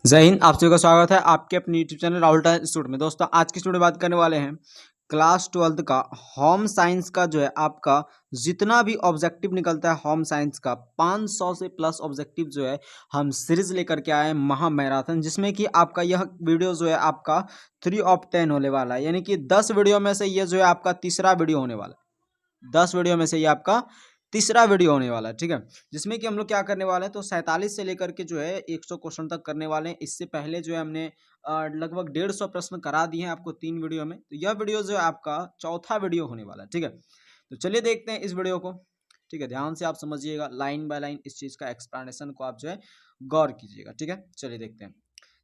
जय हिंद। आप सभी का स्वागत है आपके अपने यूट्यूब चैनल राहुल इंस्टीट्यूट में। दोस्तों आज की स्टूडियो बात करने वाले हैं क्लास 12th का होम साइंस का जो है आपका जितना भी ऑब्जेक्टिव निकलता है होम साइंस का 500 से प्लस ऑब्जेक्टिव जो है हम सीरीज लेकर के आए हैं महा मैराथन, जिसमें कि आपका यह वीडियो जो है आपका 3 ऑफ 10 होने वाला है। यानी कि 10 वीडियो में से ये जो है आपका तीसरा वीडियो होने वाला है। 10 वीडियो में से ये आपका तीसरा वीडियो होने वाला है, ठीक है। जिसमें कि हम लोग क्या करने वाले हैं तो 47 से लेकर के जो है 100 क्वेश्चन तक करने वाले हैं। इससे पहले जो है हमने लगभग 150 प्रश्न करा दिए हैं आपको 3 वीडियो में। तो यह वीडियो जो है आपका चौथा वीडियो होने वाला है, ठीक है। तो चलिए देखते हैं इस वीडियो को, ठीक है। ध्यान से आप समझिएगा, लाइन बाय लाइन इस चीज का एक्सप्लेनेशन को आप जो है गौर कीजिएगा, ठीक है। चलिए देखते हैं।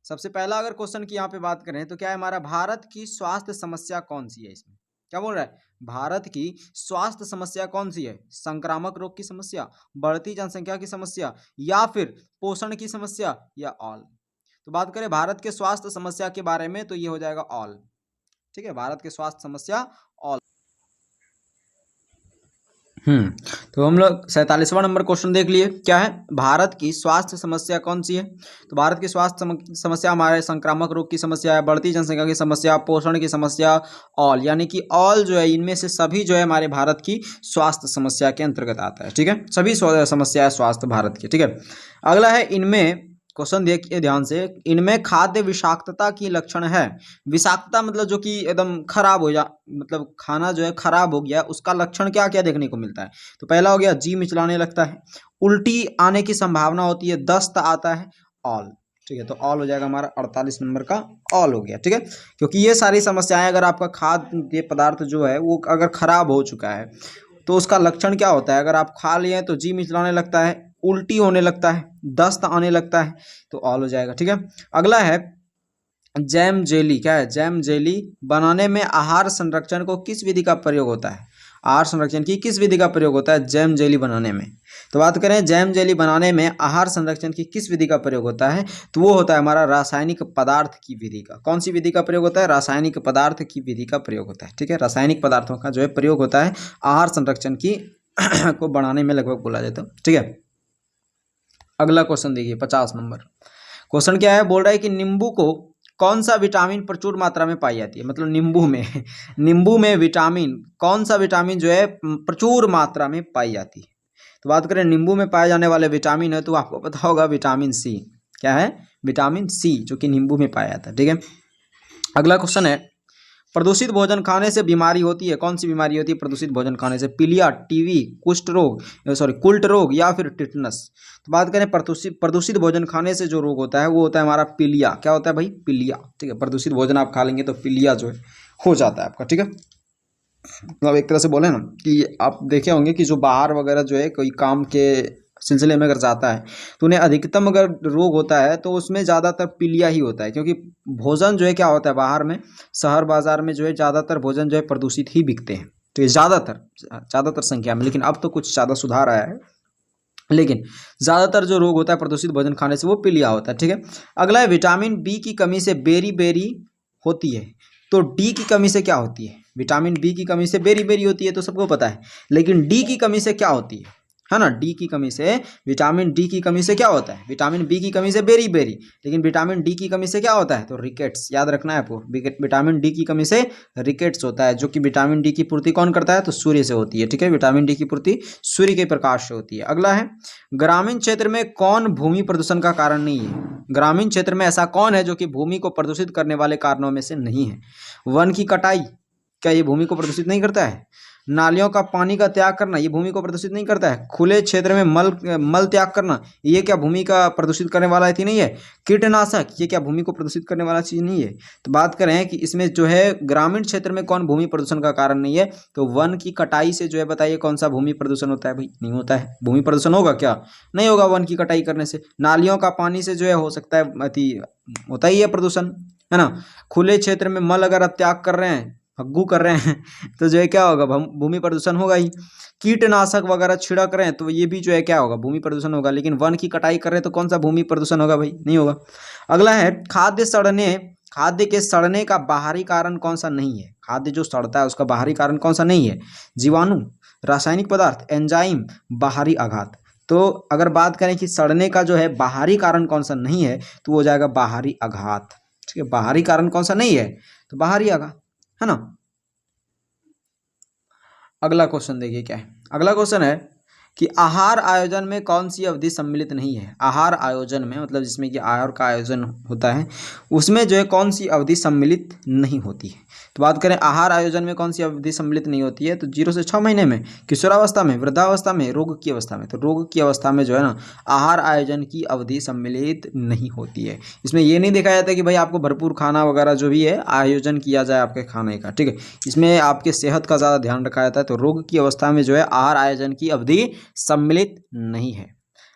सबसे पहला अगर क्वेश्चन की यहाँ पे बात करें तो क्या है हमारा, भारत की स्वास्थ्य समस्या कौन सी है। इसमें क्या बोल रहा है, भारत की स्वास्थ्य समस्या कौन सी है। संक्रामक रोग की समस्या, बढ़ती जनसंख्या की समस्या, या फिर पोषण की समस्या, या ऑल। तो बात करें भारत के स्वास्थ्य समस्या के बारे में तो ये हो जाएगा ऑल, ठीक है। भारत के स्वास्थ्य समस्या ऑल। तो हम लोग 47वां नंबर क्वेश्चन देख लिए। क्या है, भारत की स्वास्थ्य समस्या कौन सी है। तो भारत की स्वास्थ्य समस्या हमारे संक्रामक रोग की समस्या है, बढ़ती जनसंख्या की समस्या, पोषण की समस्या, ऑल। यानी कि ऑल जो है इनमें से सभी जो है हमारे भारत की स्वास्थ्य समस्या के अंतर्गत आता है, ठीक है। सभी समस्या है स्वास्थ्य भारत की, ठीक है। अगला है, इनमें क्वेश्चन देखिए ध्यान से, इनमें खाद्य विषाक्तता की लक्षण है। विषाक्तता मतलब जो कि एकदम खराब हो जा, मतलब खाना जो है खराब हो गया, उसका लक्षण क्या क्या देखने को मिलता है। तो पहला हो गया जी मिचलाने लगता है, उल्टी आने की संभावना होती है, दस्त आता है, ऑल। ठीक है, तो ऑल हो जाएगा हमारा 48 नंबर का ऑल हो गया, ठीक है। क्योंकि ये सारी समस्याएं, अगर आपका खाद्य पदार्थ जो है वो अगर खराब हो चुका है तो उसका लक्षण क्या होता है। अगर आप खा लिए हैं तो जी मिचलाने लगता है, उल्टी होने लगता है, दस्त आने लगता है, तो ऑल हो जाएगा, ठीक है। अगला है जैम जेली। क्या है, जैम जेली बनाने में आहार संरक्षण को किस विधि का प्रयोग होता है। आहार संरक्षण की किस विधि का प्रयोग होता है जैम जेली बनाने में। तो बात करें जैम जेली बनाने में आहार संरक्षण की किस विधि का प्रयोग होता है, तो वो होता है हमारा रासायनिक पदार्थ की विधि का। कौन सी विधि का प्रयोग होता है, रासायनिक पदार्थ की विधि का प्रयोग होता है, ठीक है। रासायनिक पदार्थों का जो है प्रयोग होता है आहार संरक्षण की को बढ़ाने में, लगभग बोला जाता है, ठीक है। अगला क्वेश्चन देखिए 50 नंबर क्वेश्चन। क्या है, बोल रहा है कि नींबू को कौन सा विटामिन प्रचुर मात्रा में पाई जाती है। मतलब नींबू में नींबू में विटामिन, कौन सा विटामिन जो है प्रचुर मात्रा में पाई जाती है। तो बात करें नींबू में पाए जाने वाले विटामिन है तो आपको पता होगा विटामिन सी। क्या है, विटामिन सी, जो कि नींबू में पाया जाता है, ठीक है। अगला क्वेश्चन है, प्रदूषित भोजन खाने से बीमारी होती है। कौन सी बीमारी होती है प्रदूषित भोजन खाने से, पीलिया, टीवी, कुष्ठ रोग, कुल्ट रोग, या फिर टिटनस। तो बात करें प्रदूषित भोजन खाने से जो रोग होता है वो होता है हमारा पीलिया। क्या होता है भाई, पीलिया, ठीक है। प्रदूषित भोजन आप खा लेंगे तो पीलिया जो है हो जाता है आपका, ठीक है। मतलब एक तरह से बोले ना कि आप देखे होंगे कि जो बाहर वगैरह जो है कोई काम के सिलसिले में अगर जाता है तो उन्हें अधिकतम अगर रोग होता है तो उसमें ज़्यादातर पीलिया ही होता है। क्योंकि भोजन जो है क्या होता है बाहर में, शहर बाजार में जो है ज़्यादातर भोजन जो है प्रदूषित ही बिकते हैं। तो ये ज़्यादातर संख्या में, लेकिन अब तो कुछ ज़्यादा सुधार आया है, लेकिन ज़्यादातर जो रोग होता है प्रदूषित भोजन खाने से वो पीलिया होता है, ठीक है। अगला है, विटामिन बी की कमी से बेरी बेरी होती है। तो डी की कमी से क्या होती है, विटामिन बी की कमी से बेरी बेरी होती है तो सबको पता है, लेकिन डी की कमी से क्या होती है ना। डी की कमी से, विटामिन डी की कमी से क्या होता है, विटामिन बी की कमी से बेरी बेरी, लेकिन विटामिन डी की कमी से क्या होता है तो रिकेट्स। याद रखना है आपको, विटामिन डी की कमी से रिकेट्स होता है, जो कि विटामिन डी की पूर्ति कौन करता है तो सूर्य से होती है, ठीक है। विटामिन डी की पूर्ति सूर्य के प्रकाश से होती है। अगला है, ग्रामीण क्षेत्र में कौन भूमि प्रदूषण का कारण नहीं है। ग्रामीण क्षेत्र में ऐसा कौन है जो कि भूमि को प्रदूषित करने वाले कारणों में से नहीं है। वन की कटाई, क्या ये भूमि को प्रदूषित नहीं करता है। नालियों का पानी का त्याग करना, ये भूमि को प्रदूषित नहीं करता है। खुले क्षेत्र में मल त्याग करना, ये क्या भूमि का प्रदूषित करने वाला चीज नहीं है। कीटनाशक, ये क्या भूमि को प्रदूषित करने वाला चीज नहीं है। तो बात करें कि इसमें जो है ग्रामीण क्षेत्र में कौन भूमि प्रदूषण का कारण नहीं है, तो वन की कटाई से जो है बताइए कौन सा भूमि प्रदूषण होता है भाई, नहीं होता है। भूमि प्रदूषण होगा क्या, नहीं होगा वन की कटाई करने से। नालियों का पानी से जो है हो सकता है होता ही है प्रदूषण, है ना। खुले क्षेत्र में मल अगर आप त्याग कर रहे हैं, फग्गू कर रहे हैं तो जो है क्या होगा, भूमि प्रदूषण होगा ही। कीटनाशक वगैरह छिड़क रहे हैं तो ये भी जो है क्या होगा, भूमि प्रदूषण होगा। लेकिन वन की कटाई कर रहे हैं तो कौन सा भूमि प्रदूषण होगा भाई, नहीं होगा। अगला है, खाद्य के सड़ने का बाहरी कारण कौन सा नहीं है। खाद्य जो सड़ता है उसका बाहरी कारण कौन सा नहीं है, जीवाणु, रासायनिक पदार्थ, एंजाइम, बाहरी आघात। तो अगर बात करें कि सड़ने का जो है बाहरी कारण कौन सा नहीं है, तो वो हो जाएगा बाहरी आघात। ठीक है, बाहरी कारण कौन सा नहीं है, तो बाहरी आघात, है ना। अगला क्वेश्चन देखिए क्या है। अगला क्वेश्चन है कि आहार आयोजन में कौन सी अवधि सम्मिलित नहीं है। आहार आयोजन में मतलब जिसमें कि आहार का आयोजन होता है, उसमें जो है कौन सी अवधि सम्मिलित नहीं होती है। तो बात करें आहार आयोजन में कौन सी अवधि सम्मिलित नहीं होती है, तो 0 से 6 महीने में, किशोरावस्था में, वृद्धावस्था में, रोग की अवस्था में। तो रोग की अवस्था में जो है ना आहार आयोजन की अवधि सम्मिलित नहीं होती है। इसमें ये नहीं देखा जाता कि भाई आपको भरपूर खाना वगैरह जो भी है आयोजन किया जाए आपके खाने का, ठीक है। इसमें आपके सेहत का ज़्यादा ध्यान रखा जाता है। तो रोग की अवस्था में जो है आहार आयोजन की अवधि सम्मिलित नहीं है।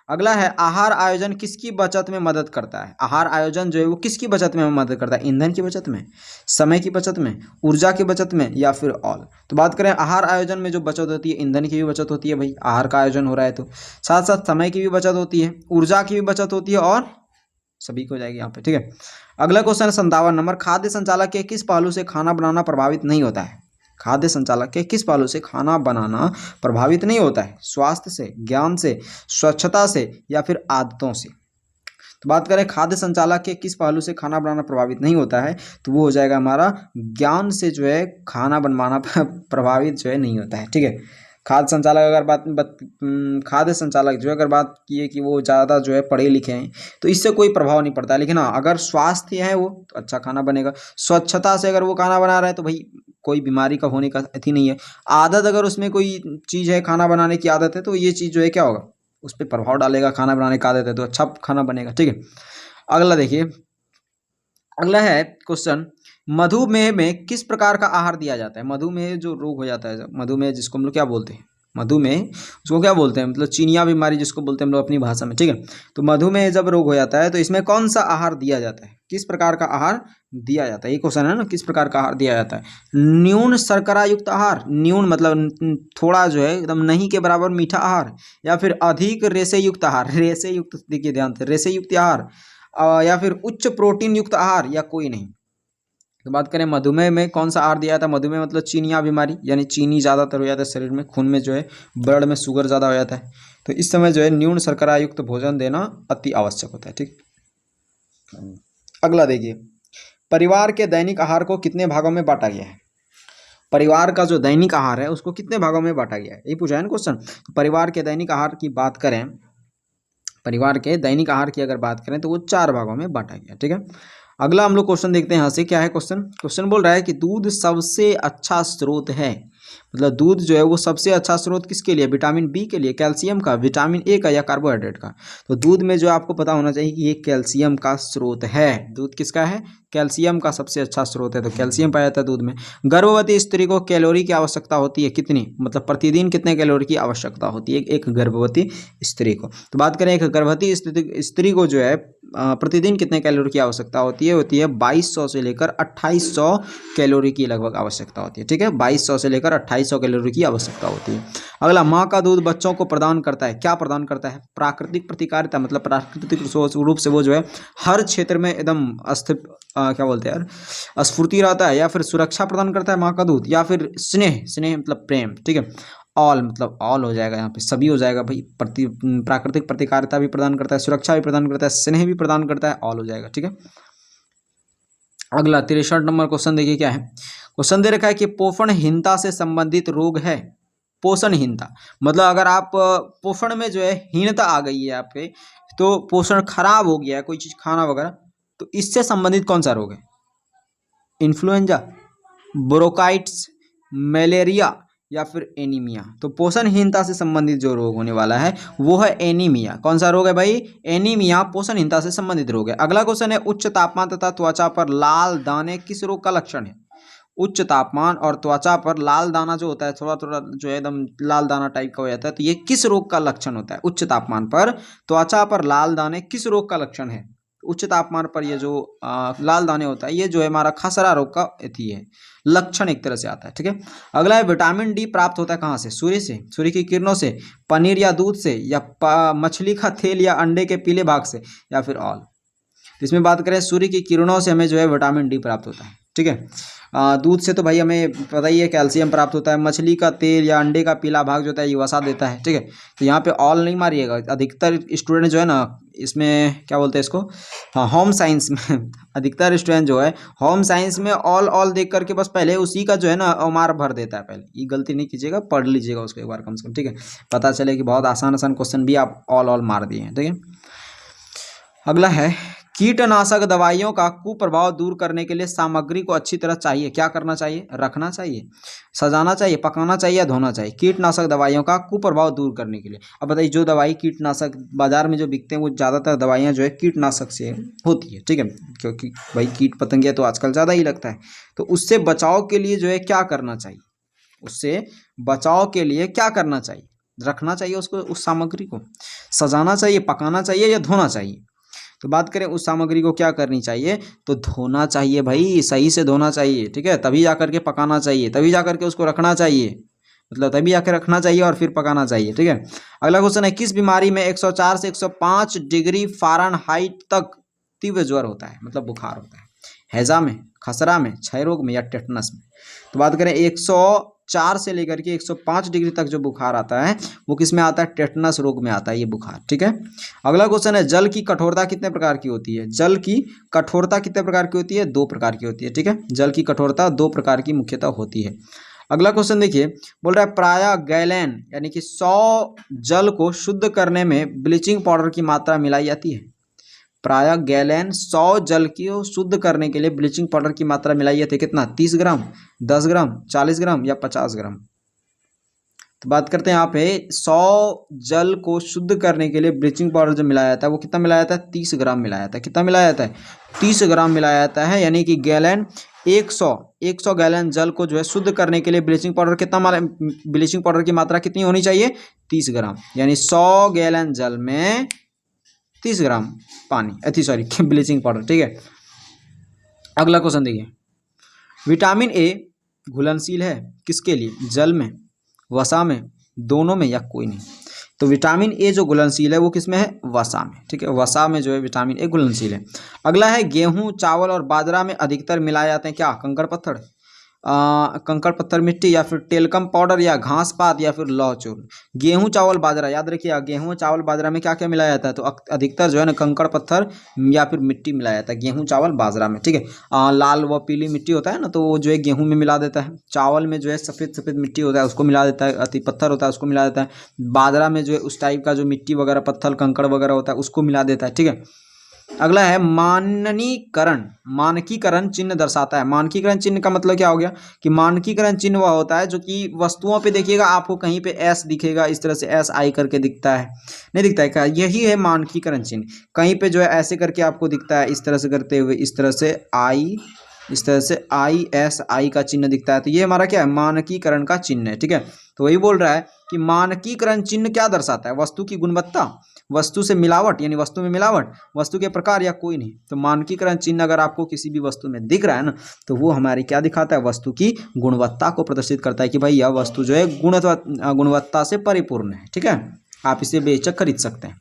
अगला है आहार आयोजन किसकी बचत में मदद करता है। आहार आयोजन जो है वो किसकी बचत में मदद करता है, ईंधन की बचत में, समय की बचत में, ऊर्जा की बचत में, या फिर ऑल। तो बात करें आहार आयोजन में जो बचत होती है, ईंधन की भी बचत होती है भाई, आहार का आयोजन हो रहा है तो। साथ साथ समय की भी बचत होती है, ऊर्जा की भी बचत होती है, और सभी को जाएगी यहाँ पे, ठीक है। अगला क्वेश्चन है 57 नंबर, खाद्य संचालक के किस पहलू से खाना बनाना प्रभावित नहीं होता है। खाद्य संचालक के किस पहलू से खाना बनाना प्रभावित नहीं होता है, स्वास्थ्य से, ज्ञान से, स्वच्छता से, या फिर आदतों से। तो बात करें खाद्य संचालक के किस पहलू से खाना बनाना प्रभावित नहीं होता है, तो वो हो जाएगा हमारा ज्ञान से जो है खाना बनवाना प्रभावित जो है नहीं होता है, ठीक है। खाद्य संचालक खाद्य संचालक जो अगर बात की है कि वो ज़्यादा जो है पढ़े लिखे हैं तो इससे कोई प्रभाव नहीं पड़ता है। लेकिन हाँ अगर स्वास्थ्य है वो तो अच्छा खाना बनेगा। स्वच्छता से अगर वो खाना बना रहा है तो भाई कोई बीमारी का होने का अथी नहीं है। आदत अगर उसमें कोई चीज़ है, खाना बनाने की आदत है, तो ये चीज़ जो है क्या होगा, उस पर प्रभाव डालेगा। खाना बनाने की आदत है तो अच्छा खाना बनेगा, ठीक है। अगला देखिए, अगला है क्वेश्चन, मधुमेह में किस प्रकार का आहार दिया जाता है। मधुमेह जो रोग हो जाता है, मधुमेह जिसको हम लोग क्या बोलते हैं, मधुमेह उसको क्या बोलते हैं, मतलब चीनिया बीमारी जिसको बोलते हैं हम लोग अपनी भाषा में, ठीक है। तो मधुमेह जब रोग हो जाता है तो इसमें कौन सा आहार दिया जाता है, किस प्रकार का आहार दिया जाता है, ये क्वेश्चन है ना, किस प्रकार का आहार दिया जाता है। न्यून शर्करा युक्त आहार, न्यून मतलब थोड़ा जो है एकदम नहीं के बराबर मीठा आहार, या फिर अधिक रेशे युक्त आहार, रेशे युक्त देखिए ध्यान से, रेशे युक्त आहार, या फिर उच्च प्रोटीन युक्त आहार, या कोई नहीं। तो बात करें मधुमेह में कौन सा आहार दिया जाता है। मधुमेह मतलब चीनिया बीमारी, यानी चीनी ज़्यादातर हो जाता है शरीर में, खून में जो है ब्लड में शुगर ज़्यादा हो जाता है। तो इस समय जो है न्यून शर्करा युक्त भोजन देना अति आवश्यक होता है, ठीक। अगला देखिए, परिवार के दैनिक आहार को कितने भागों में बांटा गया है। परिवार का जो दैनिक आहार है उसको कितने भागों में बांटा गया है, ये पूछा है ना क्वेश्चन। परिवार के दैनिक आहार की बात करें, परिवार के दैनिक आहार की अगर बात करें तो वो 4 भागों में बांटा गया, ठीक है। अगला हम लोग क्वेश्चन देखते हैं यहाँ से, क्या है क्वेश्चन। क्वेश्चन बोल रहा है कि दूध सबसे अच्छा स्रोत है, मतलब दूध जो है वो सबसे अच्छा स्रोत किसके लिए, विटामिन बी के लिए, कैल्शियम का, विटामिन ए का, या कार्बोहाइड्रेट का। तो दूध में जो आपको पता होना चाहिए कि ये कैल्शियम का स्रोत है। दूध किसका है, कैल्शियम का सबसे अच्छा स्रोत है, तो कैल्शियम पाया जाता है दूध में। गर्भवती स्त्री को कैलोरी की आवश्यकता होती है कितनी, मतलब प्रतिदिन कितने कैलोरी की आवश्यकता होती है एक गर्भवती स्त्री को। तो बात करें एक गर्भवती स्त्री को जो है प्रतिदिन कितने कैलोरी की आवश्यकता होती है 2200 से लेकर 2800 कैलोरी की लगभग आवश्यकता होती है, ठीक है। 2200 से लेकर 2800 कैलोरी की आवश्यकता होती है। अगला, माँ का दूध बच्चों को प्रदान करता है, क्या प्रदान करता है, प्राकृतिक प्रतिकारिता, मतलब प्राकृतिक रूप से वो जो है हर क्षेत्र में एकदम क्या बोलते हैं यार, स्फूर्ति रहता है, या फिर सुरक्षा प्रदान करता है माँ का दूध, या फिर स्नेह, स्नेह मतलब प्रेम, ठीक है। ऑल मतलब ऑल हो जाएगा, यहाँ पे सभी हो जाएगा भाई। प्राकृतिक प्रतिकारिता भी प्रदान करता है, सुरक्षा भी प्रदान करता है, स्नेह भी प्रदान करता है, ऑल हो जाएगा, ठीक है। अगला 63 नंबर क्वेश्चन देखिए क्या है। क्वेश्चन दे रखा है कि पोषणहीनता से संबंधित रोग है। पोषणहीनता मतलब अगर आप पोषण में जो है हीनता आ गई है आपके, तो पोषण खराब हो गया है कोई चीज़ खाना वगैरह, तो इससे संबंधित कौन सा रोग है, इन्फ्लुएंजा, ब्रोंकाइटिस, मलेरिया, या फिर एनीमिया। तो पोषणहीनता से संबंधित जो रोग होने वाला है वो है एनीमिया। कौन सा रोग है भाई, एनीमिया पोषणहीनता से संबंधित रोग है। अगला क्वेश्चन है, उच्च तापमान तथा त्वचा पर लाल दाने किस रोग का लक्षण है। उच्च तापमान और त्वचा पर लाल दाना जो होता है, थोड़ा थोड़ा जो है एकदम लाल दाना टाइप का हो जाता है, तो ये किस रोग का लक्षण होता है। उच्च तापमान पर त्वचा पर लाल दाने किस रोग का लक्षण है। उच्च तापमान पर ये जो लाल दाने होता है, ये जो है हमारा खसरा रोग का अथी है, लक्षण एक तरह से आता है, ठीक है। अगला है, विटामिन डी प्राप्त होता है कहाँ से, सूर्य से, सूर्य की किरणों से, पनीर या दूध से, या मछली का तेल या अंडे के पीले भाग से, या फिर ऑल। इसमें बात करें सूर्य की किरणों से हमें जो है विटामिन डी प्राप्त होता है, ठीक है। दूध से तो भाई हमें पता ही है कैल्शियम प्राप्त होता है। मछली का तेल या अंडे का पीला भाग जो होता है ये वसा देता है, ठीक है। तो यहाँ पे ऑल नहीं मारिएगा। अधिकतर स्टूडेंट जो है ना इसमें क्या बोलते हैं इसको, हाँ होम साइंस में अधिकतर स्टूडेंट जो है होम साइंस में ऑल ऑल देख करके बस पहले उसी का जो है ना ओमार भर देता है। पहले ये गलती नहीं कीजिएगा, पढ़ लीजिएगा उसको एक बार कम से कम, ठीक है। पता चले कि बहुत आसान आसान क्वेश्चन भी आप ऑल ऑल मार दिए हैं, ठीक है। अगला है कीटनाशक दवाइयों का कुप्रभाव दूर करने के लिए सामग्री को अच्छी तरह चाहिए, क्या करना चाहिए, रखना चाहिए, सजाना चाहिए, पकाना चाहिए या धोना चाहिए। कीटनाशक दवाइयों का कुप्रभाव दूर करने के लिए अब बताइए, जो दवाई कीटनाशक बाजार में जो बिकते हैं वो ज़्यादातर दवाइयाँ जो है कीटनाशक से होती है, ठीक है। क्योंकि भाई कीट पतंगे तो आजकल ज़्यादा ही लगता है। तो उससे बचाव के लिए जो है क्या करना चाहिए, उससे बचाव के लिए क्या करना चाहिए, रखना चाहिए उसको, उस सामग्री को सजाना चाहिए, पकाना चाहिए या धोना चाहिए। तो बात करें उस सामग्री को क्या करनी चाहिए, तो धोना चाहिए भाई, सही से धोना चाहिए, ठीक है। तभी जाकर के पकाना चाहिए, तभी जाकर के उसको रखना चाहिए, मतलब तभी जाकर रखना चाहिए और फिर पकाना चाहिए, ठीक है। अगला क्वेश्चन है किस बीमारी में 104 से 105 डिग्री फ़ारेनहाइट तक तीव्र ज्वर होता है, मतलब बुखार होता है। हैजा में, खसरा में, क्षय रोग में या टेटनस में। तो बात करें 104 से लेकर के 105 डिग्री तक जो बुखार आता है वो किस में आता है, टेटनस रोग में आता है ये बुखार, ठीक है। अगला क्वेश्चन है जल की कठोरता कितने प्रकार की होती है, जल की कठोरता कितने प्रकार की होती है, 2 प्रकार की होती है, ठीक है। जल की कठोरता 2 प्रकार की मुख्यतः होती है। अगला क्वेश्चन देखिए, बोल रहा है प्रायः गैलन यानी कि 100 जल को शुद्ध करने में ब्लीचिंग पाउडर की मात्रा मिलाई जाती है। प्रायः गैलन 100 जल की शुद्ध करने के लिए ब्लीचिंग पाउडर की मात्रा मिलाई जाती है, कितना, 30 ग्राम, 10 ग्राम, 40 ग्राम या 50 ग्राम। तो बात करते हैं यहाँ पे 100 जल को शुद्ध करने के लिए ब्लीचिंग पाउडर जो मिलाया जाता है वो कितना मिलाया जाता है, 30 ग्राम मिलाया जाता है। कितना मिलाया जाता है, 30 ग्राम मिलाया जाता है। यानी कि गैलन 100 गैलन जल को जो है शुद्ध करने के लिए ब्लीचिंग पाउडर कितना, ब्लीचिंग पाउडर की मात्रा कितनी होनी चाहिए, 30 ग्राम। यानी 100 गैलन जल में 30 ग्राम पानी, सॉरी ब्लीचिंग पाउडर, ठीक है। अगला क्वेश्चन देखिए, विटामिन ए घुलनशील है किसके लिए, जल में, वसा में, दोनों में या कोई नहीं। तो विटामिन ए जो घुलनशील है वो किसमें है, वसा में, ठीक है। वसा में जो है विटामिन ए घुलनशील है। अगला है गेहूं, चावल और बाजरा में अधिकतर मिलाए जाते हैं क्या, कंकड़ पत्थर, कंकड़ पत्थर मिट्टी या फिर टेलकम पाउडर या घास पात या फिर लौह चूर्ण। गेहूं चावल बाजरा याद रखिए, गेहूं चावल बाजरा में क्या क्या मिलाया जाता है, तो अधिकतर जो है ना कंकड़ पत्थर या फिर मिट्टी मिलाया जाता है गेहूं चावल बाजरा में, ठीक है। लाल व पीली मिट्टी होता है ना तो वो जो है गेहूं में मिला देता है। चावल में जो है सफ़ेद सफ़ेद मिट्टी होता है उसको मिला देता है, अति पत्थर होता है उसको मिला देता है। बाजरा में जो है उस टाइप का जो मिट्टी वगैरह पत्थर कंकड़ वगैरह होता है उसको मिला देता है, ठीक है। अगला है मानकीकरण, मानकीकरण चिन्ह दर्शाता है। मानकीकरण चिन्ह का मतलब क्या हो गया कि मानकीकरण चिन्ह वह होता है जो कि वस्तुओं पे देखिएगा आपको कहीं पे एस दिखेगा, इस तरह से एस आई करके दिखता है, नहीं दिखता है क्या, यही है मानकीकरण चिन्ह। कहीं पे जो है ऐसे करके आपको दिखता है, इस तरह से करते हुए, इस तरह से आई, इस तरह से आई एस आई का चिन्ह दिखता है, तो ये हमारा क्या है, मानकीकरण का चिन्ह है, ठीक है। तो वही बोल रहा है कि मानकीकरण चिन्ह क्या दर्शाता है, वस्तु की गुणवत्ता, वस्तु से मिलावट यानी वस्तु में मिलावट, वस्तु के प्रकार या कोई नहीं। तो मानकीकरण चिन्ह अगर आपको किसी भी वस्तु में दिख रहा है ना तो वो हमारी क्या दिखाता है, वस्तु की गुणवत्ता को प्रदर्शित करता है कि भाई यह वस्तु जो है गुणवत्ता से परिपूर्ण है, ठीक है। आप इसे बेचक खरीद सकते हैं।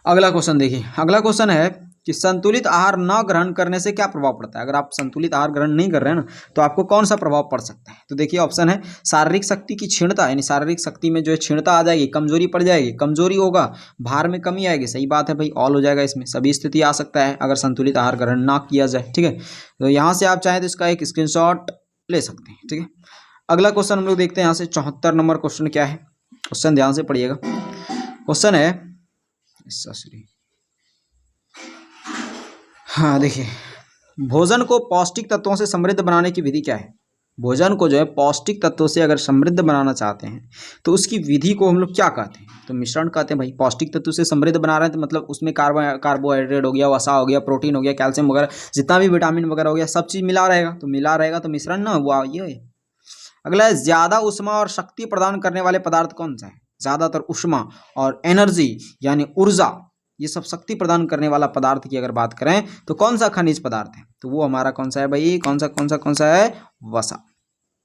अगला क्वेश्चन देखिए, अगला क्वेश्चन है कि संतुलित आहार न ग्रहण करने से क्या प्रभाव पड़ता है। अगर आप संतुलित आहार ग्रहण नहीं कर रहे हैं ना तो आपको कौन सा प्रभाव पड़ सकता है। तो देखिए ऑप्शन है शारीरिक शक्ति की क्षीणता, यानी शारीरिक शक्ति में जो है क्षीणता आ जाएगी, कमजोरी पड़ जाएगी, कमजोरी होगा, भार में कमी आएगी, सही बात है भाई, ऑल हो जाएगा, इसमें सभी स्थिति आ सकता है अगर संतुलित आहार ग्रहण ना किया जाए, ठीक है। तो यहाँ से आप चाहें तो इसका एक स्क्रीनशॉट ले सकते हैं, ठीक है। अगला क्वेश्चन हम लोग देखते हैं यहाँ से 74 नंबर क्वेश्चन क्या है, क्वेश्चन ध्यान से पढ़िएगा। क्वेश्चन है, हाँ देखिए, भोजन को पौष्टिक तत्वों से समृद्ध बनाने की विधि क्या है। भोजन को जो है पौष्टिक तत्वों से अगर समृद्ध बनाना चाहते हैं तो उसकी विधि को हम लोग क्या कहते हैं, तो मिश्रण कहते हैं भाई। पौष्टिक तत्व से समृद्ध बना रहे हैं तो मतलब उसमें कार्बोहाइड्रेट हो गया, वसा हो गया, प्रोटीन हो गया, कैल्शियम वगैरह, जितना भी विटामिन वगैरह हो गया, सब चीज़ मिला रहेगा, तो मिला रहेगा तो मिश्रण ना हुआ ये। अगला है ज्यादा उष्मा और शक्ति प्रदान करने वाले पदार्थ कौन सा है। ज़्यादातर उष्मा और एनर्जी यानी ऊर्जा, ये सब शक्ति प्रदान करने वाला पदार्थ की अगर बात करें तो कौन सा खनिज पदार्थ है, तो वो हमारा कौन सा है भाई, कौन सा है, वसा।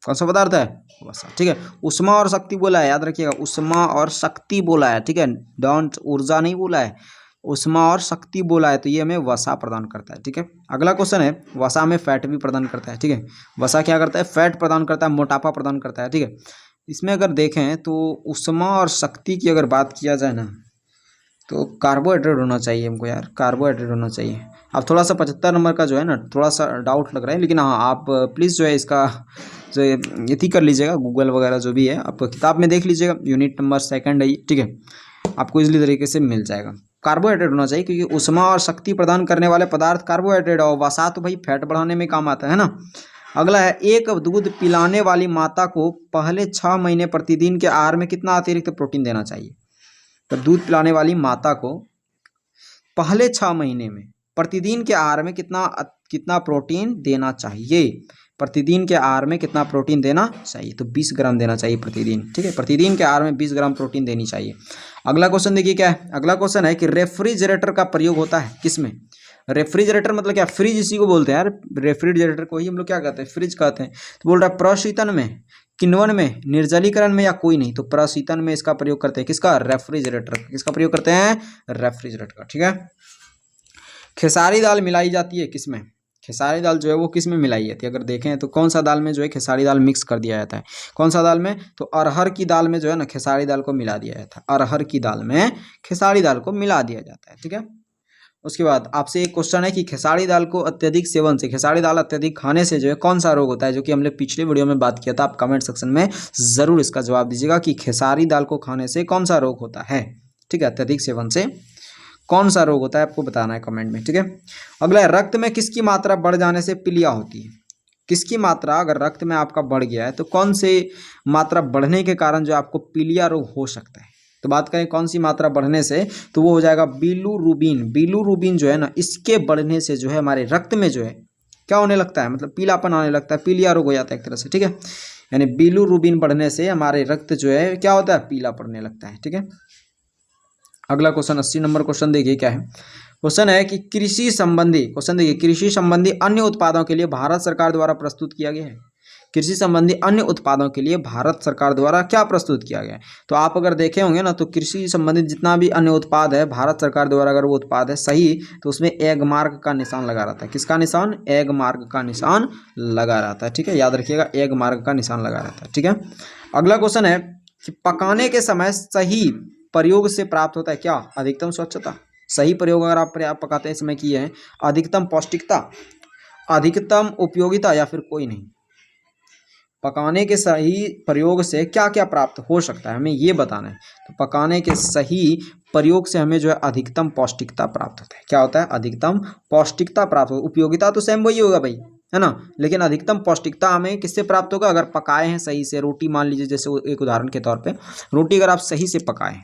कौन सा पदार्थ है, वसा, ठीक है। उष्मा और शक्ति बोला है, याद रखिएगा, उष्मा और शक्ति बोला है, ठीक है, डोंट ऊर्जा नहीं बोला है। उष्मा और शक्ति बोला है तो ये हमें वसा प्रदान करता है। ठीक है, अगला क्वेश्चन है वसा में फैट भी प्रदान करता है। ठीक है, वसा क्या करता है, फैट प्रदान करता है, मोटापा प्रदान करता है। ठीक है, इसमें अगर देखें तो उष्मा और शक्ति की अगर बात किया जाए ना तो कार्बोहाइड्रेट होना चाहिए हमको यार, कार्बोहाइड्रेट होना चाहिए। अब थोड़ा सा 75 नंबर का जो है ना थोड़ा सा डाउट लग रहा है, लेकिन हाँ आप प्लीज़ जो है इसका जो यति कर लीजिएगा, गूगल वगैरह जो भी है आप किताब में देख लीजिएगा, यूनिट नंबर 2 है ये। ठीक है, आपको इजली तरीके से मिल जाएगा। कार्बोहाइड्रेट होना चाहिए क्योंकि उष्मा और शक्ति प्रदान करने वाले पदार्थ कार्बोहाइड्रेट और वसा तो भाई फैट बढ़ाने में काम आता है ना। अगला है एक दूध पिलाने वाली माता को पहले 6 महीने प्रतिदिन के आहार में कितना अतिरिक्त प्रोटीन देना चाहिए। तो दूध पिलाने वाली माता को पहले 6 महीने में प्रतिदिन के आहार में कितना प्रोटीन देना चाहिए, प्रतिदिन के आहार में कितना प्रोटीन देना चाहिए, तो 20 ग्राम देना चाहिए प्रतिदिन। ठीक है, प्रतिदिन के आहार में 20 ग्राम प्रोटीन देनी चाहिए। अगला क्वेश्चन देखिए क्या है, अगला क्वेश्चन है कि रेफ्रिजरेटर का प्रयोग होता है किसमें। रेफ्रिजरेटर मतलब क्या, फ्रिज इसी को बोलते हैं यार, रेफ्रिजरेटर को ही हम लोग क्या कहते हैं, फ्रिज कहते हैं। तो बोल रहा है प्रशीतन में, किण्वन में, निर्जलीकरण में या कोई नहीं, तो प्रशीतन में इसका प्रयोग करते हैं। किसका, रेफ्रिजरेटर, किसका प्रयोग करते हैं, रेफ्रिजरेटर का। ठीक है, खेसारी दाल मिलाई जाती है किसमें, खेसारी दाल जो है वो किस में मिलाई जाती है, अगर देखें तो कौन सा दाल में जो है खेसारी दाल मिक्स कर दिया जाता है, कौन सा दाल में, तो अरहर की दाल में जो है ना खेसारी दाल को मिला दिया जाता है, अरहर की दाल में खेसारी दाल को मिला दिया जाता है। ठीक है, उसके बाद आपसे एक क्वेश्चन है कि खेसारी दाल को अत्यधिक सेवन से, खेसारी दाल अत्यधिक खाने से जो है कौन सा रोग होता है, जो कि हमने पिछले वीडियो में बात किया था। आप कमेंट सेक्शन में ज़रूर इसका जवाब दीजिएगा कि खेसारी दाल को खाने से कौन सा रोग होता है। ठीक है, अत्यधिक सेवन से कौन सा रोग होता है आपको बताना है कमेंट में। ठीक है, अगला है रक्त में किसकी मात्रा बढ़ जाने से पीलिया होती है। किसकी मात्रा अगर रक्त में आपका बढ़ गया है तो कौन से मात्रा बढ़ने के कारण जो आपको पीलिया रोग हो सकता है। तो बात करें कौन सी मात्रा बढ़ने से, तो वो हो जाएगा बिलुरुबिन। बिलुरुबिन जो है ना इसके बढ़ने से जो है हमारे रक्त में जो है क्या होने लगता है, मतलब पीलापन आने लगता है, पीलिया रोग हो जाता है एक तरह से। ठीक है, यानी बिलुरुबिन बढ़ने से हमारे रक्त जो है क्या होता है, पीला पड़ने लगता है। ठीक है, अगला क्वेश्चन 80 नंबर क्वेश्चन देखिए क्या है, क्वेश्चन है कि कृषि संबंधी, क्वेश्चन देखिए कृषि संबंधी अन्य उत्पादों के लिए भारत सरकार द्वारा प्रस्तुत किया गया है। कृषि संबंधी अन्य उत्पादों के लिए भारत सरकार द्वारा क्या प्रस्तुत किया गया है। तो आप अगर देखे होंगे ना तो कृषि संबंधित जितना भी अन्य उत्पाद है भारत सरकार द्वारा अगर वो उत्पाद है सही तो उसमें एग मार्क का निशान लगा रहता है। किसका निशान, एग मार्क का निशान लगा रहता है। ठीक है, याद रखिएगा एग मार्क का निशान लगा रहता है। ठीक है, अगला क्वेश्चन है कि पकाने के समय सही प्रयोग से प्राप्त होता है क्या, अधिकतम स्वच्छता। सही प्रयोग अगर आप पकाते समय किए हैं, अधिकतम पौष्टिकता, अधिकतम उपयोगिता या फिर कोई नहीं। पकाने के सही प्रयोग से क्या क्या प्राप्त हो सकता है हमें ये बताना है। तो पकाने के सही प्रयोग से हमें जो है अधिकतम पौष्टिकता प्राप्त होता है। क्या होता है, अधिकतम पौष्टिकता प्राप्त हो, उपयोगिता तो सेम वही होगा भाई, है ना, लेकिन अधिकतम पौष्टिकता हमें किससे प्राप्त होगा, अगर पकाए हैं सही से। रोटी मान लीजिए जैसे एक उदाहरण के तौर पे रोटी अगर आप सही से पकाए,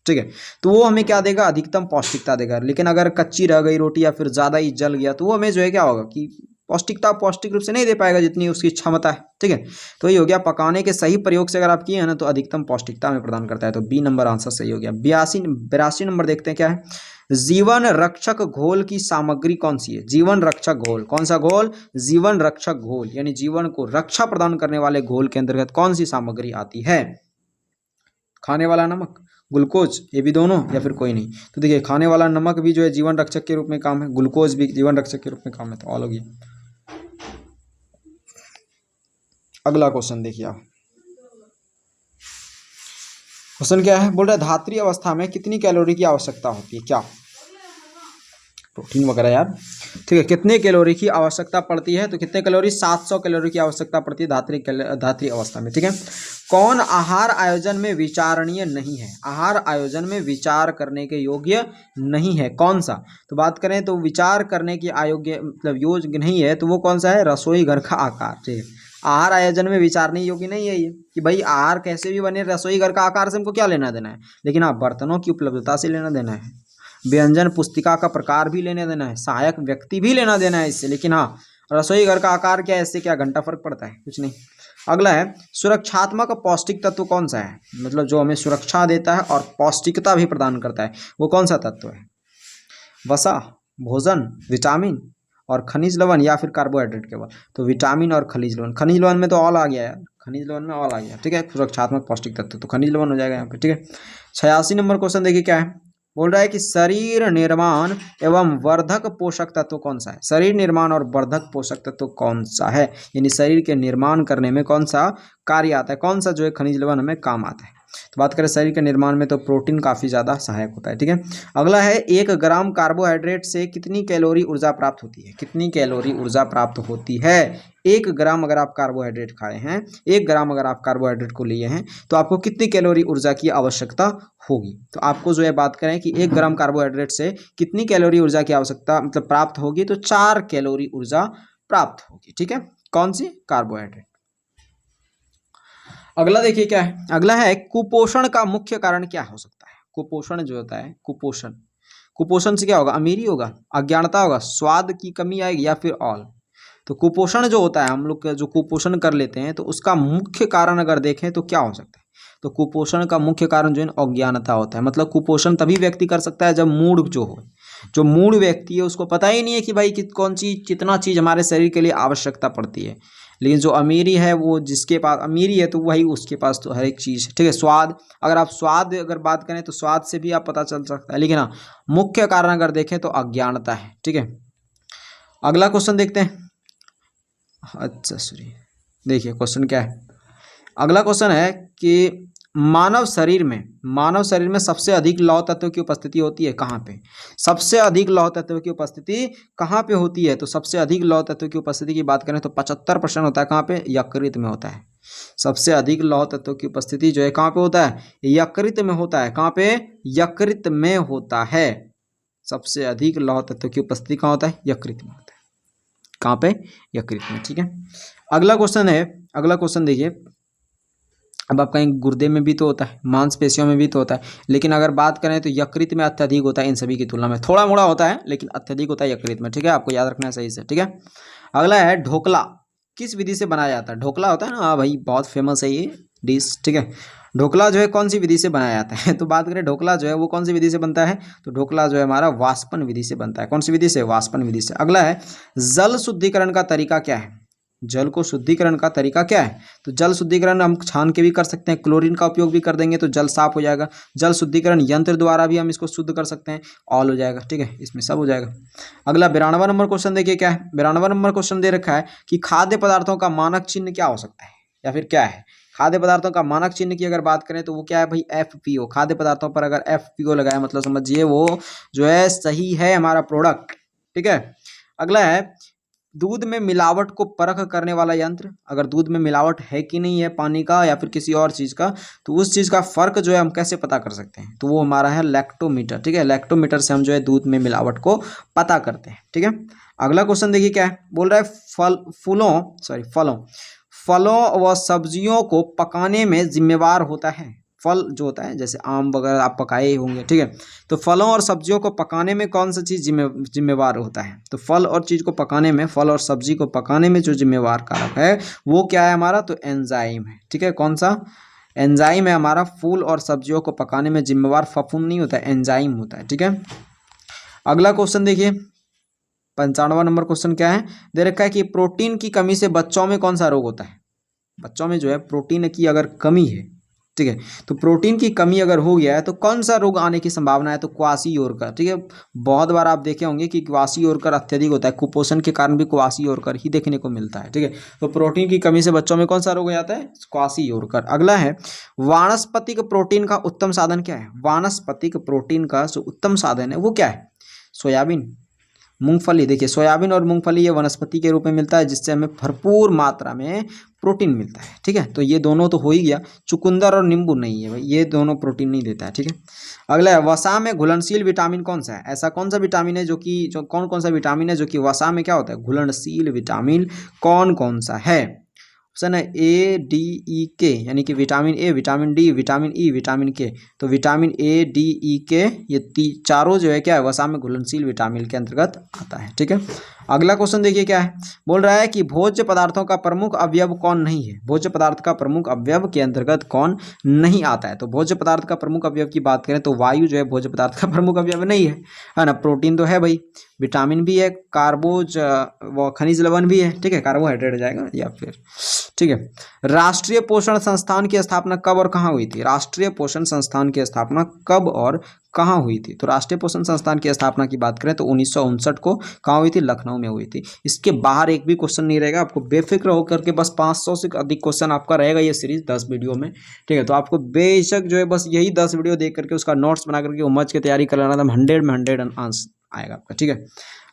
ठीक है, तो वो हमें क्या देगा, अधिकतम पौष्टिकता देगा। लेकिन अगर कच्ची रह गई रोटी या फिर ज़्यादा ही जल गया तो वो हमें जो है क्या होगा कि पौष्टिकता पौष्टिक रूप से नहीं दे पाएगा जितनी उसकी क्षमता है। ठीक है, तो ये हो गया पकाने के सही प्रयोग से अगर आप किए हैं ना तो अधिकतम पौष्टिकता हमें प्रदान करता है। तो बी नंबर आंसर सही हो गया। 82 नंबर देखते हैं क्या है, जीवन रक्षक घोल की सामग्री कौन सी है। जीवन रक्षक घोल, कौन सा घोल, जीवन रक्षक घोल, यानी जीवन को रक्षा प्रदान करने वाले घोल के अंतर्गत कौन सी सामग्री आती है। खाने वाला नमक, ग्लूकोज, ये भी दोनों या फिर कोई नहीं। तो देखिए खाने वाला नमक भी जो है जीवन रक्षक के रूप में काम है, ग्लूकोज भी जीवन रक्षक के रूप में काम है, तो ऑल हो गया। अगला क्वेश्चन देखिए आप, क्वेश्चन क्या है, बोल रहा है धात्रीय अवस्था में कितनी कैलोरी की आवश्यकता होती है। क्या, प्रोटीन वगैरह यार। ठीक है, कितने कैलोरी की आवश्यकता पड़ती है, तो कितने कैलोरी, 700 कैलोरी की आवश्यकता पड़ती है धात्रीय अवस्था में। ठीक है, कौन आहार आयोजन में विचारणीय नहीं है, आहार आयोजन में विचार करने के योग्य नहीं है, कौन सा। तो बात करें तो विचार करने की अयोग्य मतलब योग्य नहीं है तो वो कौन सा है, रसोई घर का आकार। ठीक है, आहार आयोजन में विचारने योग्य नहीं है ये कि भाई आहार कैसे भी बने, रसोई घर का आकार से हमको क्या लेना देना है, लेकिन हाँ बर्तनों की उपलब्धता से लेना देना है, व्यंजन पुस्तिका का प्रकार भी लेने देना है, सहायक व्यक्ति भी लेना देना है इससे, लेकिन हाँ रसोई घर का आकार क्या है, इससे क्या घंटा फर्क पड़ता है, कुछ नहीं। अगला है सुरक्षात्मक पौष्टिक तत्व कौन सा है, मतलब जो हमें सुरक्षा देता है और पौष्टिकता भी प्रदान करता है, वो कौन सा तत्व है। वसा, भोजन, विटामिन और खनिज लवण या फिर कार्बोहाइड्रेट केवल। तो विटामिन और खनिज लवण, खनिज लवण में तो ऑल आ गया यार, खनिज लवण में ऑल आ गया। ठीक है, सुरक्षात्मक पौष्टिक तत्व तो खनिज लवण हो जाएगा यहाँ पे। ठीक है, 86 नंबर क्वेश्चन देखिए क्या है, बोल रहा है कि शरीर निर्माण एवं वर्धक पोषक तत्व कौन सा है। शरीर निर्माण और वर्धक पोषक तत्व कौन सा है, यानी शरीर के निर्माण करने में कौन सा कार्य आता है, कौन सा जो है खनिज लवण हमें काम आता है। तो बात करें शरीर के निर्माण में तो प्रोटीन काफ़ी ज़्यादा सहायक होता है। ठीक है, अगला है 1 ग्राम कार्बोहाइड्रेट से कितनी कैलोरी ऊर्जा प्राप्त होती है। कितनी कैलोरी ऊर्जा प्राप्त होती है। 1 ग्राम अगर आप कार्बोहाइड्रेट खाए हैं, 1 ग्राम अगर आप कार्बोहाइड्रेट को लिए हैं तो आपको कितनी कैलोरी ऊर्जा की आवश्यकता होगी। तो आपको जो है बात करें कि 1 ग्राम कार्बोहाइड्रेट से कितनी कैलोरी ऊर्जा की आवश्यकता मतलब प्राप्त होगी, तो 4 कैलोरी ऊर्जा प्राप्त होगी। ठीक है, कौन सी, कार्बोहाइड्रेट। अगला देखिए क्या है, अगला है कुपोषण का मुख्य कारण क्या हो सकता है। कुपोषण जो होता है, कुपोषण, कुपोषण से क्या होगा, अमीरी होगा, अज्ञानता होगा, स्वाद की कमी आएगी या फिर ऑल। तो कुपोषण जो होता है, हम लोग जो कुपोषण कर लेते हैं तो उसका मुख्य कारण अगर देखें तो क्या हो सकता है। तो कुपोषण का मुख्य कारण जो है अज्ञानता होता है। मतलब कुपोषण तभी व्यक्ति कर सकता है जब मूढ़ जो हो, जो मूढ़ व्यक्ति है उसको पता ही नहीं है कि भाई कौन सी कितना चीज़ हमारे शरीर के लिए आवश्यकता पड़ती है। लेकिन जो अमीरी है, वो जिसके पास अमीरी है तो वही उसके पास तो हर एक चीज़ है। ठीक है, स्वाद, अगर आप स्वाद अगर बात करें तो स्वाद से भी आप पता चल सकता है, लेकिन हाँ मुख्य कारण अगर देखें तो अज्ञानता है। ठीक है, अगला क्वेश्चन देखते हैं। अच्छा सॉरी, देखिए क्वेश्चन क्या है। अगला क्वेश्चन है कि मानव शरीर में सबसे अधिक लौह तत्व की उपस्थिति होती है कहाँ पे। सबसे अधिक लौह तत्व की उपस्थिति कहाँ पे होती है। तो सबसे अधिक लौह तत्व की उपस्थिति की बात करें तो 75% होता है कहाँ पे, यकृत में होता है। सबसे अधिक लौह तत्व की उपस्थिति जो है कहाँ पे होता है, यकृत में होता है। कहाँ पे, यकृत में होता है। सबसे अधिक लौह तत्व की उपस्थिति कहाँ होता है, यकृत में होता है। कहाँ पे, यकृत में। ठीक है, अगला क्वेश्चन है, अगला क्वेश्चन देखिए। अब आप कहेंगे गुर्दे में भी तो होता है, मांसपेशियों में भी तो होता है, लेकिन अगर बात करें तो यकृत में अत्यधिक होता है इन सभी की तुलना में। थोड़ा मोड़ा होता है लेकिन अत्यधिक होता है यकृत में। ठीक है, आपको याद रखना है सही से। ठीक है, अगला है ढोकला किस विधि से बनाया जाता है। ढोकला होता है ना, हाँ भाई बहुत फेमस है ये डिश। ठीक है, ढोकला जो है कौन सी विधि से बनाया जाता है। तो बात करें ढोकला जो है वो कौन सी विधि से बनता है। तो ढोकला जो है हमारा वाष्पन विधि से बनता है। कौन सी विधि से, वाष्पन विधि से। अगला है जल शुद्धिकरण का तरीका क्या है। जल को शुद्धिकरण का तरीका क्या है। तो जल शुद्धिकरण हम छान के भी कर सकते हैं, क्लोरीन का उपयोग भी कर देंगे तो जल साफ हो जाएगा। जल शुद्धिकरण यंत्र द्वारा भी हम इसको शुद्ध कर सकते हैं, ऑल हो जाएगा। ठीक है, इसमें सब हो जाएगा। अगला 92 नंबर क्वेश्चन देखिए क्या है। 92 नंबर क्वेश्चन दे रखा है कि खाद्य पदार्थों का मानक चिन्ह क्या हो सकता है या फिर क्या है। खाद्य पदार्थों का मानक चिन्ह की अगर बात करें तो वो क्या है भाई, FPO। खाद्य पदार्थों पर अगर FPO लगाए मतलब समझिए वो जो है सही है हमारा प्रोडक्ट। ठीक है, अगला है दूध में मिलावट को परख करने वाला यंत्र। अगर दूध में मिलावट है कि नहीं है पानी का या फिर किसी और चीज़ का, तो उस चीज़ का फ़र्क जो है हम कैसे पता कर सकते हैं। तो वो हमारा है लैक्टोमीटर। ठीक है, लैक्टोमीटर से हम जो है दूध में मिलावट को पता करते हैं। ठीक है, अगला क्वेश्चन देखिए क्या है। बोल रहा है फलों व सब्जियों को पकाने में जिम्मेवार होता है। फल जो होता है जैसे आम वगैरह आप पकाए होंगे। ठीक है, तो फलों और सब्जियों को पकाने में कौन सा चीज़ जिम्मेवार होता है। तो फल और चीज़ को पकाने में, फल और सब्जी को पकाने में जो जिम्मेवार कारक है वो क्या है हमारा, तो एंजाइम है। ठीक है, कौन सा, एंजाइम है हमारा। फूल और सब्जियों को पकाने में जिम्मेवार फफूंद नहीं होता है, एंजाइम होता है। ठीक है, अगला क्वेश्चन देखिए 95 नंबर क्वेश्चन क्या है, दे रखा है कि प्रोटीन की कमी से बच्चों में कौन सा रोग होता है। बच्चों में जो है प्रोटीन की अगर कमी है, ठीक है, तो प्रोटीन की कमी अगर हो गया है तो कौन सा रोग आने की संभावना है। तो क्वासियोरकर। ठीक है, बहुत बार आप देखे होंगे कि क्वासियोरकर अत्यधिक होता है, कुपोषण के कारण भी क्वासियोरकर ही देखने को मिलता है। ठीक है, तो प्रोटीन की कमी से बच्चों में कौन सा रोग हो जाता है, क्वासियोरकर। अगला है वानस्पतिक प्रोटीन का उत्तम साधन क्या है। वानस्पतिक प्रोटीन का जो उत्तम साधन है वो क्या है, सोयाबीन, मूंगफली। देखिए सोयाबीन और मूंगफली ये वनस्पति के रूप में मिलता है जिससे हमें भरपूर मात्रा में प्रोटीन मिलता है। ठीक है, तो ये दोनों तो हो ही गया। चुकंदर और नींबू नहीं है भाई, ये दोनों प्रोटीन नहीं देता है। ठीक है, अगला है वसा में घुलनशील विटामिन कौन सा है। ऐसा कौन सा विटामिन है जो कौन कौन सा विटामिन है जो कि वसा में क्या होता है, घुलनशील विटामिन कौन कौन सा है। ऑप्शन है ADEK, यानी कि vitamin A, vitamin D, vitamin E, vitamin के। तो विटामिन ADEK ये चारों जो है क्या है, वसा में घुलनशील विटामिन के अंतर्गत आता है। ठीक है, अगला क्वेश्चन देखिए क्या है। बोल रहा है कि भोज्य पदार्थों का प्रमुख अवयव कौन नहीं है। भोज्य पदार्थ का प्रमुख अवयव के अंतर्गत कौन नहीं आता है। तो भोज्य पदार्थ का प्रमुख अवयव की बात करें तो वायु जो है भोज्य पदार्थ का प्रमुख अवयव नहीं है ना। प्रोटीन तो है भाई, विटामिन भी है, कार्बोज व खनिज लवण भी है। ठीक है, कार्बोहाइड्रेट हो जाएगा या फिर ठीक है। राष्ट्रीय पोषण संस्थान की स्थापना कब और कहाँ हुई थी? राष्ट्रीय पोषण संस्थान की स्थापना कब और कहाँ हुई थी? तो राष्ट्रीय पोषण संस्थान की स्थापना की बात करें तो 1959 को कहाँ हुई थी? लखनऊ में हुई थी। इसके बाहर एक भी क्वेश्चन नहीं रहेगा, आपको बेफिक्र होकर के बस 500 से अधिक क्वेश्चन आपका रहेगा ये सीरीज 10 वीडियो में, ठीक है। तो आपको बेशक जो है बस यही 10 वीडियो देख करके उसका नोट्स बना करके उमझ के तैयारी कर लेना था, 100 में 100 आंसर आएगा आपका, ठीक है।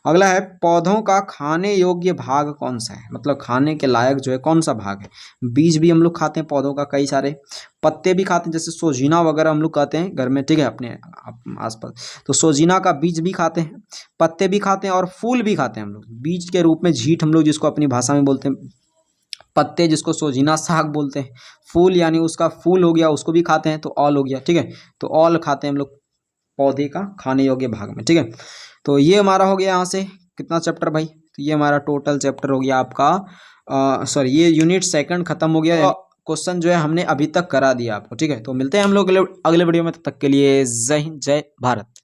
अगला है पौधों का खाने योग्य भाग कौन सा है? मतलब खाने के लायक जो है कौन सा भाग है? बीज भी हम लोग खाते हैं पौधों का, कई सारे पत्ते भी खाते हैं, जैसे सोजीना वगैरह हम लोग खाते हैं घर में, ठीक है, अपने आसपास। तो सोजीना का बीज भी खाते हैं, पत्ते भी खाते हैं और फूल भी खाते हैं हम लोग। बीज के रूप में झीट हम लोग जिसको अपनी भाषा में बोलते हैं, पत्ते जिसको सोजीना साग बोलते हैं, फूल यानी उसका फूल हो गया उसको भी खाते हैं, तो ऑल हो गया, ठीक है। तो ऑल खाते हैं हम लोग पौधे का खाने योग्य भाग में, ठीक है। तो ये हमारा हो गया यहाँ से कितना चैप्टर भाई? तो ये हमारा टोटल चैप्टर हो गया आपका, सॉरी ये यूनिट सेकंड खत्म हो गया। क्वेश्चन जो है हमने अभी तक करा दिया आपको, ठीक है। तो मिलते हैं हम लोग अगले वीडियो में, तब तक के लिए जय हिंद, जय भारत।